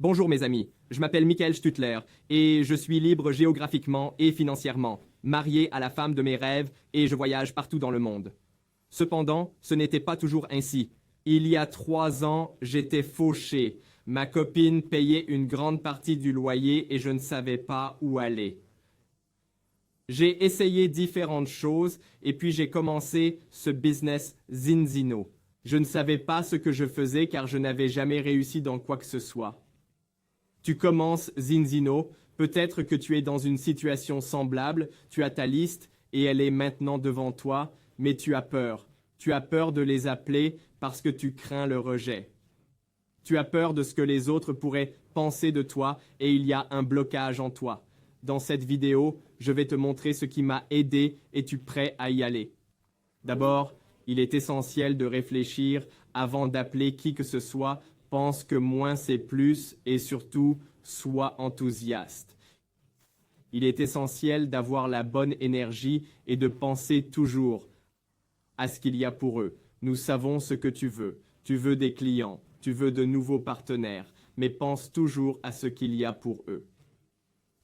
Bonjour mes amis, je m'appelle Michael Stutler et je suis libre géographiquement et financièrement, marié à la femme de mes rêves et je voyage partout dans le monde. Cependant, ce n'était pas toujours ainsi. Il y a 3 ans, j'étais fauché. Ma copine payait une grande partie du loyer et je ne savais pas où aller. J'ai essayé différentes choses et puis j'ai commencé ce business Zinzino. Je ne savais pas ce que je faisais car je n'avais jamais réussi dans quoi que ce soit. Tu commences Zinzino, peut-être que tu es dans une situation semblable, tu as ta liste et elle est maintenant devant toi, mais tu as peur. Tu as peur de les appeler parce que tu crains le rejet. Tu as peur de ce que les autres pourraient penser de toi et il y a un blocage en toi. Dans cette vidéo, je vais te montrer ce qui m'a aidé. Es-tu prêt à y aller? D'abord, il est essentiel de réfléchir avant d'appeler qui que ce soit. Pense que moins c'est plus et surtout, sois enthousiaste. Il est essentiel d'avoir la bonne énergie et de penser toujours à ce qu'il y a pour eux. Nous savons ce que tu veux. Tu veux des clients, tu veux de nouveaux partenaires, mais pense toujours à ce qu'il y a pour eux.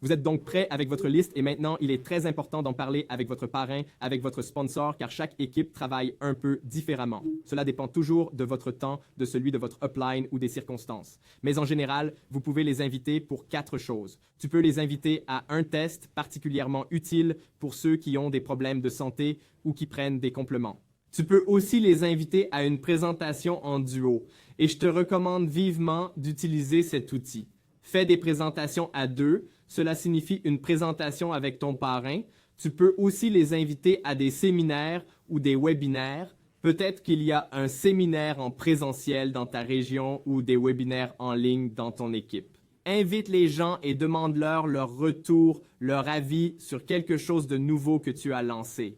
Vous êtes donc prêt avec votre liste et maintenant, il est très important d'en parler avec votre parrain, avec votre sponsor, car chaque équipe travaille un peu différemment. Cela dépend toujours de votre temps, de celui de votre upline ou des circonstances. Mais en général, vous pouvez les inviter pour 4 choses. Tu peux les inviter à un test particulièrement utile pour ceux qui ont des problèmes de santé ou qui prennent des compléments. Tu peux aussi les inviter à une présentation en duo. Et je te recommande vivement d'utiliser cet outil. Fais des présentations à 2. Cela signifie une présentation avec ton parrain. Tu peux aussi les inviter à des séminaires ou des webinaires. Peut-être qu'il y a un séminaire en présentiel dans ta région ou des webinaires en ligne dans ton équipe. Invite les gens et demande-leur leur retour, leur avis sur quelque chose de nouveau que tu as lancé.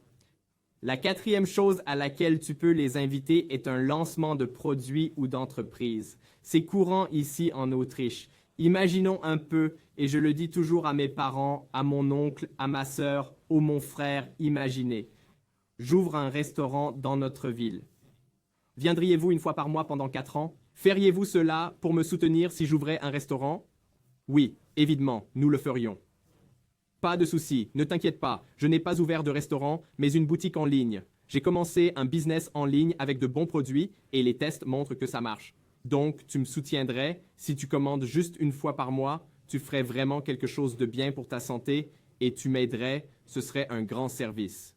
La 4e chose à laquelle tu peux les inviter est un lancement de produit ou d'entreprise. C'est courant ici en Autriche. Imaginons un peu, et je le dis toujours à mes parents, à mon oncle, à ma sœur, ou mon frère, imaginez. J'ouvre un restaurant dans notre ville. Viendriez-vous une fois par mois pendant 4 ans? Feriez-vous cela pour me soutenir si j'ouvrais un restaurant? Oui, évidemment, nous le ferions. Pas de souci, ne t'inquiète pas, je n'ai pas ouvert de restaurant, mais une boutique en ligne. J'ai commencé un business en ligne avec de bons produits et les tests montrent que ça marche. Donc, tu me soutiendrais, si tu commandes juste une fois par mois, tu ferais vraiment quelque chose de bien pour ta santé et tu m'aiderais, ce serait un grand service.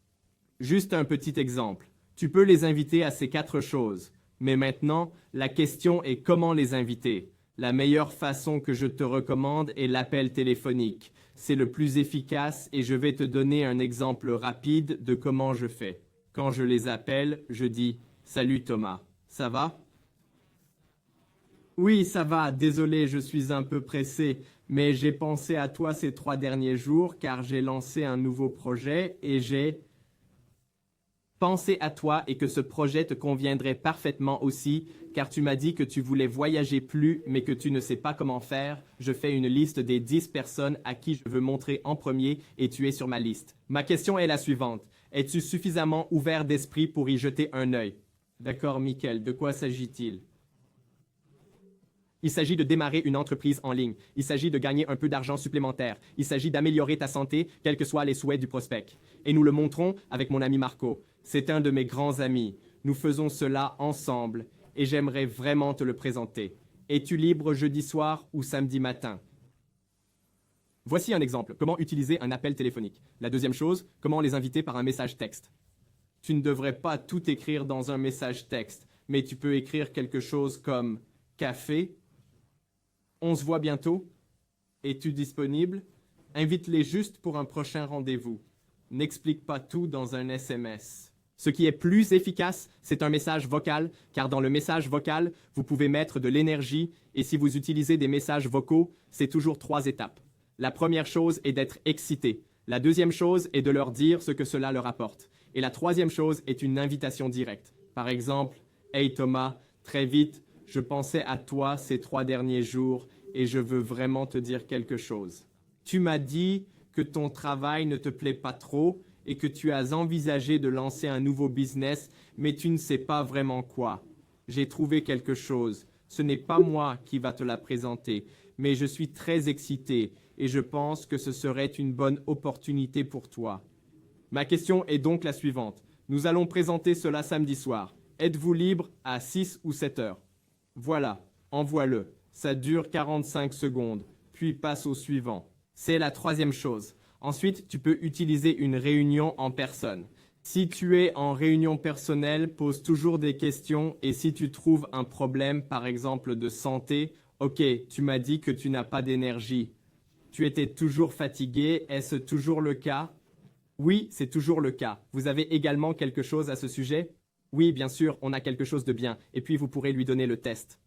Juste un petit exemple. Tu peux les inviter à ces 4 choses. Mais maintenant, la question est comment les inviter. La meilleure façon que je te recommande est l'appel téléphonique. C'est le plus efficace et je vais te donner un exemple rapide de comment je fais. Quand je les appelle, je dis « Salut Thomas, ça va ?» Oui, ça va, désolé, je suis un peu pressé, mais j'ai pensé à toi ces 3 derniers jours car j'ai lancé un nouveau projet et j'ai pensé à toi et que ce projet te conviendrait parfaitement aussi car tu m'as dit que tu voulais voyager plus mais que tu ne sais pas comment faire. Je fais une liste des 10 personnes à qui je veux montrer en premier et tu es sur ma liste. Ma question est la suivante. Es-tu suffisamment ouvert d'esprit pour y jeter un œil? D'accord, Michael, de quoi s'agit-il? Il s'agit de démarrer une entreprise en ligne. Il s'agit de gagner un peu d'argent supplémentaire. Il s'agit d'améliorer ta santé, quels que soient les souhaits du prospect. Et nous le montrons avec mon ami Marco. C'est un de mes grands amis. Nous faisons cela ensemble et j'aimerais vraiment te le présenter. Es-tu libre jeudi soir ou samedi matin? Voici un exemple. Comment utiliser un appel téléphonique. La 2e chose, comment les inviter par un message texte. Tu ne devrais pas tout écrire dans un message texte, mais tu peux écrire quelque chose comme « café ». On se voit bientôt. Es-tu disponible? Invite-les juste pour un prochain rendez-vous. N'explique pas tout dans un SMS. Ce qui est plus efficace, c'est un message vocal, car dans le message vocal, vous pouvez mettre de l'énergie et si vous utilisez des messages vocaux, c'est toujours 3 étapes. La première chose est d'être excité. La 2e chose est de leur dire ce que cela leur apporte. Et la 3e chose est une invitation directe. Par exemple, « Hey Thomas, très vite, je pensais à toi ces 3 derniers jours et je veux vraiment te dire quelque chose. Tu m'as dit que ton travail ne te plaît pas trop et que tu as envisagé de lancer un nouveau business, mais tu ne sais pas vraiment quoi. J'ai trouvé quelque chose. Ce n'est pas moi qui va te la présenter, mais je suis très excité et je pense que ce serait une bonne opportunité pour toi. Ma question est donc la suivante. Nous allons présenter cela samedi soir. Êtes-vous libre à 6 ou 7 heures? Voilà, envoie-le. Ça dure 45 secondes, puis passe au suivant. C'est la troisième chose. Ensuite, tu peux utiliser une réunion en personne. Si tu es en réunion personnelle, pose toujours des questions et si tu trouves un problème, par exemple de santé, ok, tu m'as dit que tu n'as pas d'énergie. Tu étais toujours fatigué, est-ce toujours le cas? Oui, c'est toujours le cas. Vous avez également quelque chose à ce sujet? Oui, bien sûr, on a quelque chose de bien, et puis vous pourrez lui donner le test.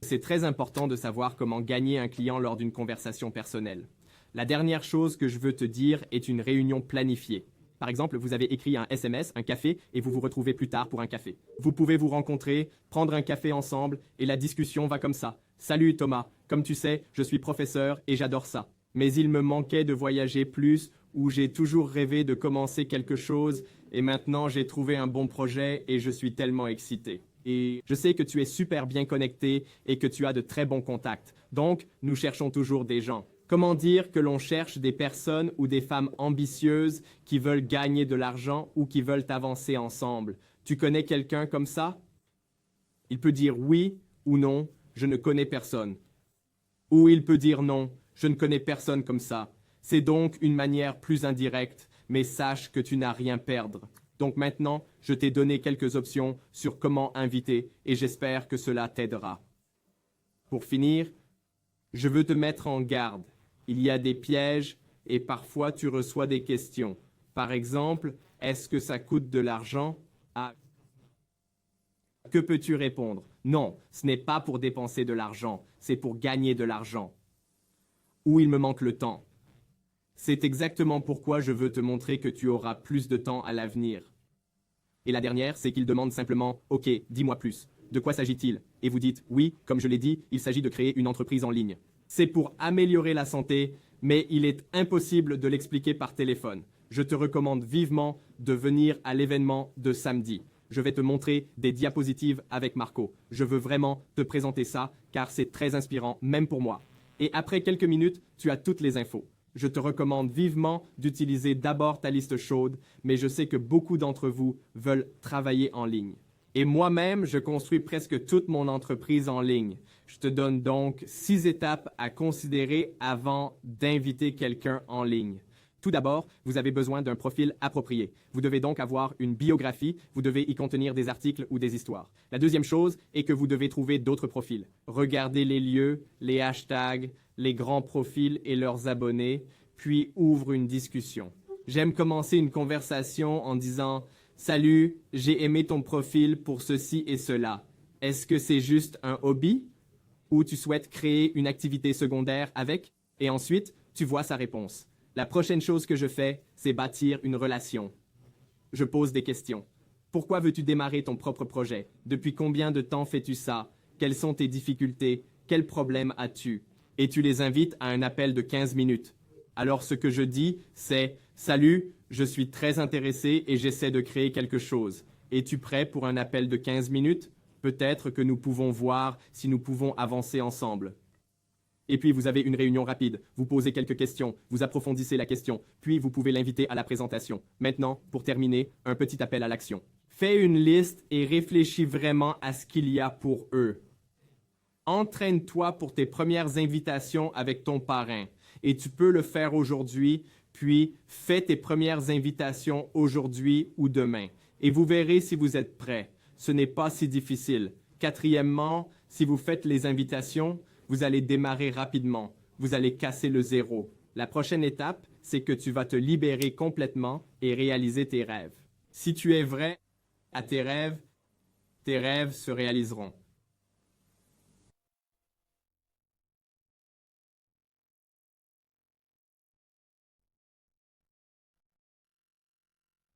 C'est très important de savoir comment gagner un client lors d'une conversation personnelle. La dernière chose que je veux te dire est une réunion planifiée. Par exemple, vous avez écrit un SMS, un café, et vous vous retrouvez plus tard pour un café. Vous pouvez vous rencontrer, prendre un café ensemble, et la discussion va comme ça. Salut Thomas, comme tu sais, je suis professeur et j'adore ça. Mais il me manquait de voyager plus, où j'ai toujours rêvé de commencer quelque chose, et maintenant j'ai trouvé un bon projet et je suis tellement excité. Et je sais que tu es super bien connecté et que tu as de très bons contacts. Donc, nous cherchons toujours des gens. Comment dire que l'on cherche des personnes ou des femmes ambitieuses qui veulent gagner de l'argent ou qui veulent avancer ensemble? Tu connais quelqu'un comme ça? Il peut dire oui ou non, je ne connais personne. Ou il peut dire non, je ne connais personne comme ça. C'est donc une manière plus indirecte, mais sache que tu n'as rien à perdre. Donc maintenant, je t'ai donné quelques options sur comment inviter et j'espère que cela t'aidera. Pour finir, je veux te mettre en garde. Il y a des pièges et parfois tu reçois des questions. Par exemple, est-ce que ça coûte de l'argent? Ah. Que peux-tu répondre? Non, ce n'est pas pour dépenser de l'argent, c'est pour gagner de l'argent. Ou il me manque le temps. C'est exactement pourquoi je veux te montrer que tu auras plus de temps à l'avenir. Et la dernière, c'est qu'il demande simplement « Ok, dis-moi plus. De quoi s'agit-il » Et vous dites « Oui, comme je l'ai dit, il s'agit de créer une entreprise en ligne. » C'est pour améliorer la santé, mais il est impossible de l'expliquer par téléphone. Je te recommande vivement de venir à l'événement de samedi. Je vais te montrer des diapositives avec Marco. Je veux vraiment te présenter ça, car c'est très inspirant, même pour moi. Et après quelques minutes, tu as toutes les infos. Je te recommande vivement d'utiliser d'abord ta liste chaude, mais je sais que beaucoup d'entre vous veulent travailler en ligne. Et moi-même, je construis presque toute mon entreprise en ligne. Je te donne donc 6 étapes à considérer avant d'inviter quelqu'un en ligne. Tout d'abord, vous avez besoin d'un profil approprié. Vous devez donc avoir une biographie, vous devez y contenir des articles ou des histoires. La deuxième chose est que vous devez trouver d'autres profils. Regardez les lieux, les hashtags, les grands profils et leurs abonnés, puis ouvre une discussion. J'aime commencer une conversation en disant « Salut, j'ai aimé ton profil pour ceci et cela. Est-ce que c'est juste un hobby? Ou tu souhaites créer une activité secondaire avec? » Et ensuite, tu vois sa réponse. La prochaine chose que je fais, c'est bâtir une relation. Je pose des questions. Pourquoi veux-tu démarrer ton propre projet? Depuis combien de temps fais-tu ça? Quelles sont tes difficultés? Quels problèmes as-tu? Et tu les invites à un appel de 15 minutes. Alors ce que je dis, c'est « Salut, je suis très intéressé et j'essaie de créer quelque chose. Es-tu prêt pour un appel de 15 minutes? Peut-être que nous pouvons voir si nous pouvons avancer ensemble. » Et puis vous avez une réunion rapide, vous posez quelques questions, vous approfondissez la question, puis vous pouvez l'inviter à la présentation. Maintenant, pour terminer, un petit appel à l'action. Fais une liste et réfléchis vraiment à ce qu'il y a pour eux. Entraîne-toi pour tes premières invitations avec ton parrain. Et tu peux le faire aujourd'hui, puis fais tes premières invitations aujourd'hui ou demain. Et vous verrez si vous êtes prêts. Ce n'est pas si difficile. Quatrièmement, si vous faites les invitations, vous allez démarrer rapidement. Vous allez casser le zéro. La prochaine étape, c'est que tu vas te libérer complètement et réaliser tes rêves. Si tu es vrai à tes rêves se réaliseront.